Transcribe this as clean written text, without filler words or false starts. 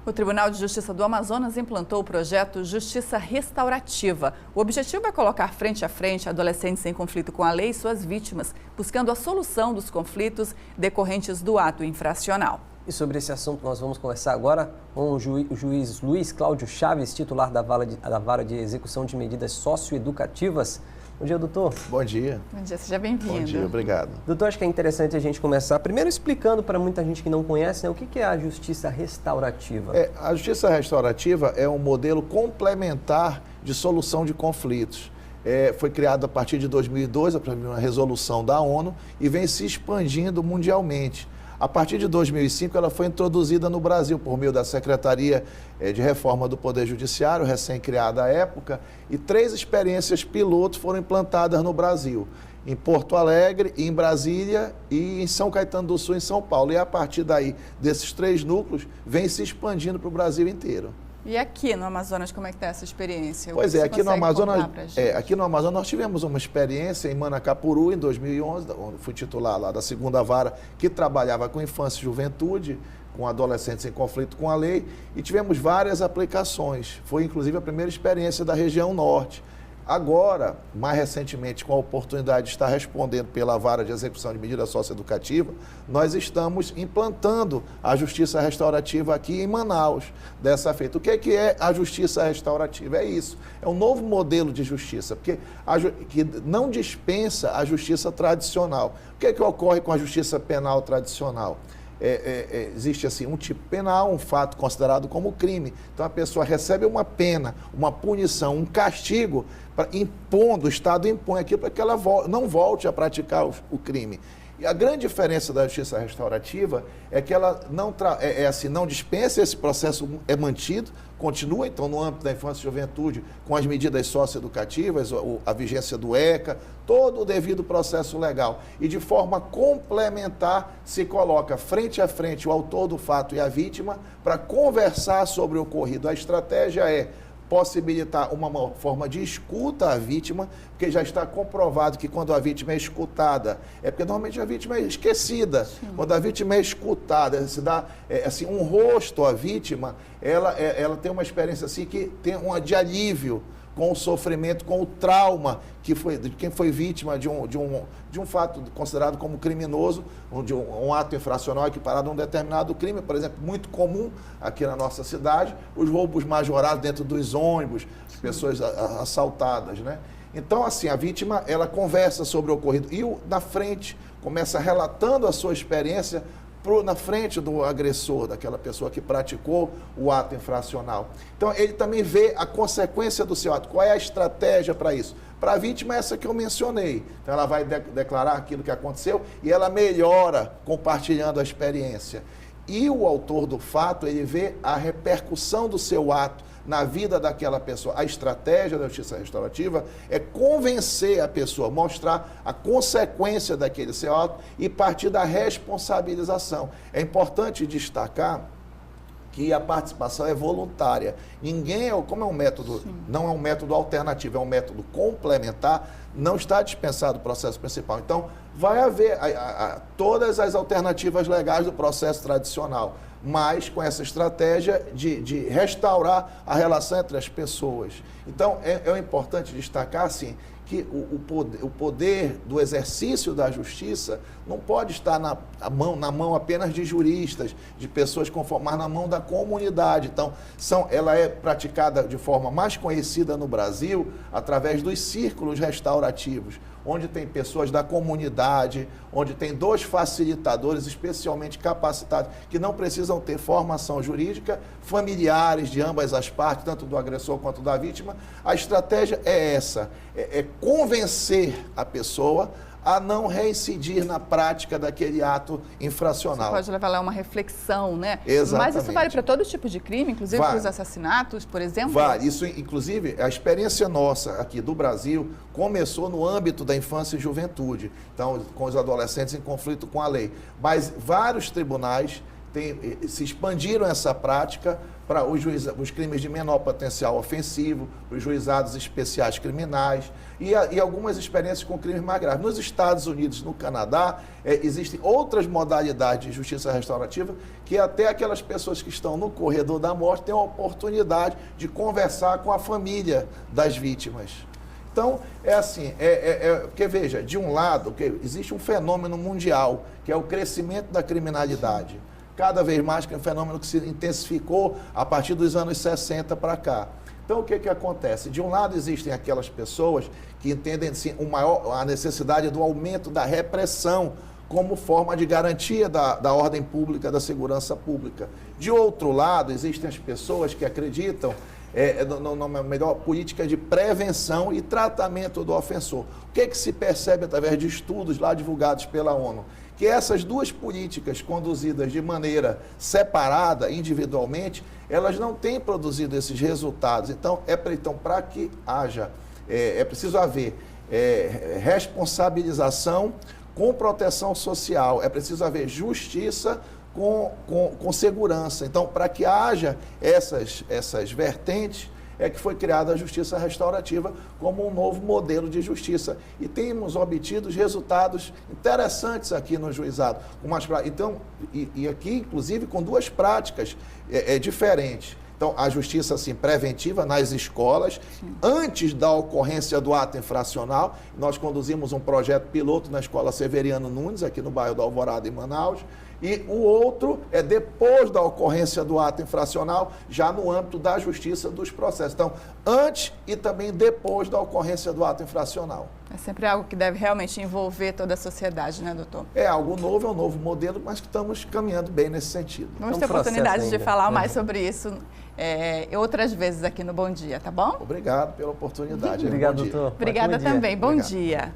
O Tribunal de Justiça do Amazonas implantou o projeto Justiça Restaurativa. O objetivo é colocar frente a frente adolescentes em conflito com a lei e suas vítimas, buscando a solução dos conflitos decorrentes do ato infracional. E sobre esse assunto nós vamos conversar agora com o juiz Luiz Cláudio Chaves, titular da Vara de Execução de Medidas Socioeducativas. Bom dia, doutor. Bom dia. Bom dia, seja bem-vindo. Bom dia, obrigado. Doutor, acho que é interessante a gente começar primeiro explicando para muita gente que não conhece, né, o que é a justiça restaurativa. A justiça restaurativa é um modelo complementar de solução de conflitos. Foi criado a partir de 2002, a primeira resolução da ONU, e vem se expandindo mundialmente. A partir de 2005, ela foi introduzida no Brasil por meio da Secretaria de Reforma do Poder Judiciário, recém-criada à época, e 3 experiências pilotos foram implantadas no Brasil, em Porto Alegre, em Brasília e em São Caetano do Sul, em São Paulo. E a partir daí, desses 3 núcleos, vem se expandindo para o Brasil inteiro. E aqui no Amazonas, como é que está essa experiência? Pois é, aqui no Amazonas nós tivemos uma experiência em Manacapuru, em 2011, onde fui titular lá da 2ª Vara, que trabalhava com infância e juventude, com adolescentes em conflito com a lei, e tivemos várias aplicações. Foi, inclusive, a primeira experiência da região norte. Agora, mais recentemente, com a oportunidade de estar respondendo pela Vara de Execução de Medida Socioeducativa, nós estamos implantando a Justiça Restaurativa aqui em Manaus, dessa feita. O que é a Justiça Restaurativa? É isso, é um novo modelo de justiça, que não dispensa a justiça tradicional. O que ocorre com a justiça penal tradicional? Existe assim um tipo penal, um fato considerado como crime. Então a pessoa recebe uma pena, uma punição, um castigo, o Estado impõe aquilo para que ela não volte a praticar o crime. E a grande diferença da justiça restaurativa é que ela não dispensa, esse processo é mantido, continua então no âmbito da infância e juventude com as medidas socioeducativas, a vigência do ECA, todo o devido processo legal. E de forma complementar se coloca frente a frente o autor do fato e a vítima para conversar sobre o ocorrido. A estratégia é possibilitar uma forma de escuta à vítima, porque já está comprovado que quando a vítima é escutada, porque normalmente a vítima é esquecida. Sim. Quando a vítima é escutada, se dá assim, um rosto à vítima, ela tem uma experiência assim, que tem de alívio com o sofrimento, com o trauma de quem foi vítima de um fato considerado como criminoso, de um ato infracional equiparado a um determinado crime, por exemplo, muito comum aqui na nossa cidade, os roubos majorados dentro dos ônibus, pessoas assaltadas, né? Então, assim, a vítima, ela conversa sobre o ocorrido e na frente começa relatando a sua experiência na frente do agressor, daquela pessoa que praticou o ato infracional. Então, ele também vê a consequência do seu ato. Qual é a estratégia para isso? Para a vítima, essa que eu mencionei. Então, ela vai declarar aquilo que aconteceu e ela melhora compartilhando a experiência. E o autor do fato, ele vê a repercussão do seu ato na vida daquela pessoa. A estratégia da justiça restaurativa é convencer a pessoa, mostrar a consequência daquele seu ato e partir da responsabilização. É importante destacar que a participação é voluntária. Como é um método, não é um método alternativo, é um método complementar, não está dispensado o processo principal. Então, vai haver todas as alternativas legais do processo tradicional, mas com essa estratégia de restaurar a relação entre as pessoas. Então, é importante destacar, assim, que o poder do exercício da justiça não pode estar na mão apenas de juristas, de pessoas conformadas, na mão da comunidade. Então, ela é praticada de forma mais conhecida no Brasil através dos círculos restaurativos, onde tem pessoas da comunidade, onde tem 2 facilitadores especialmente capacitados, que não precisam ter formação jurídica, familiares de ambas as partes, tanto do agressor quanto da vítima. A estratégia é essa, é convencer a pessoa a não reincidir na prática daquele ato infracional. Você pode levar lá uma reflexão, né? Exatamente. Mas isso vale para todo tipo de crime, inclusive para os assassinatos, por exemplo? Vale. Isso, inclusive, a experiência nossa aqui do Brasil começou no âmbito da infância e juventude, então, com os adolescentes em conflito com a lei. Mas vários tribunais se expandiram essa prática para os crimes de menor potencial ofensivo, os juizados especiais criminais e algumas experiências com crimes mais graves. Nos Estados Unidos, no Canadá, existem outras modalidades de justiça restaurativa que até aquelas pessoas que estão no corredor da morte têm a oportunidade de conversar com a família das vítimas. Então, é assim, porque veja, de um lado, existe um fenômeno mundial, que é o crescimento da criminalidade. Cada vez mais, que é um fenômeno que se intensificou a partir dos anos 60 para cá. Então, o que acontece? De um lado, existem aquelas pessoas que entendem assim, a necessidade do aumento da repressão como forma de garantia da ordem pública, da segurança pública. De outro lado, existem as pessoas que acreditam numa melhor política de prevenção e tratamento do ofensor. O que se percebe através de estudos lá divulgados pela ONU? Que essas duas políticas conduzidas de maneira separada, individualmente, elas não têm produzido esses resultados. Então, para que haja, é preciso haver responsabilização com proteção social, é preciso haver justiça com segurança. Então, para que haja essas vertentes, é que foi criada a justiça restaurativa como um novo modelo de justiça. E temos obtido resultados interessantes aqui no juizado. Então, e aqui, inclusive, com duas práticas diferentes. Então, a justiça assim, preventiva nas escolas, antes da ocorrência do ato infracional. Nós conduzimos um projeto piloto na Escola Severiano Nunes, aqui no bairro da Alvorada, em Manaus. E o outro é depois da ocorrência do ato infracional, já no âmbito da justiça dos processos. Então, antes e também depois da ocorrência do ato infracional. É sempre algo que deve realmente envolver toda a sociedade, né, doutor? É algo novo, é um novo modelo, mas que estamos caminhando bem nesse sentido. Vamos ter oportunidade de falar mais sobre isso outras vezes aqui no Bom Dia, tá bom? Obrigado pela oportunidade. Obrigado, doutor. Obrigada também. Bom dia.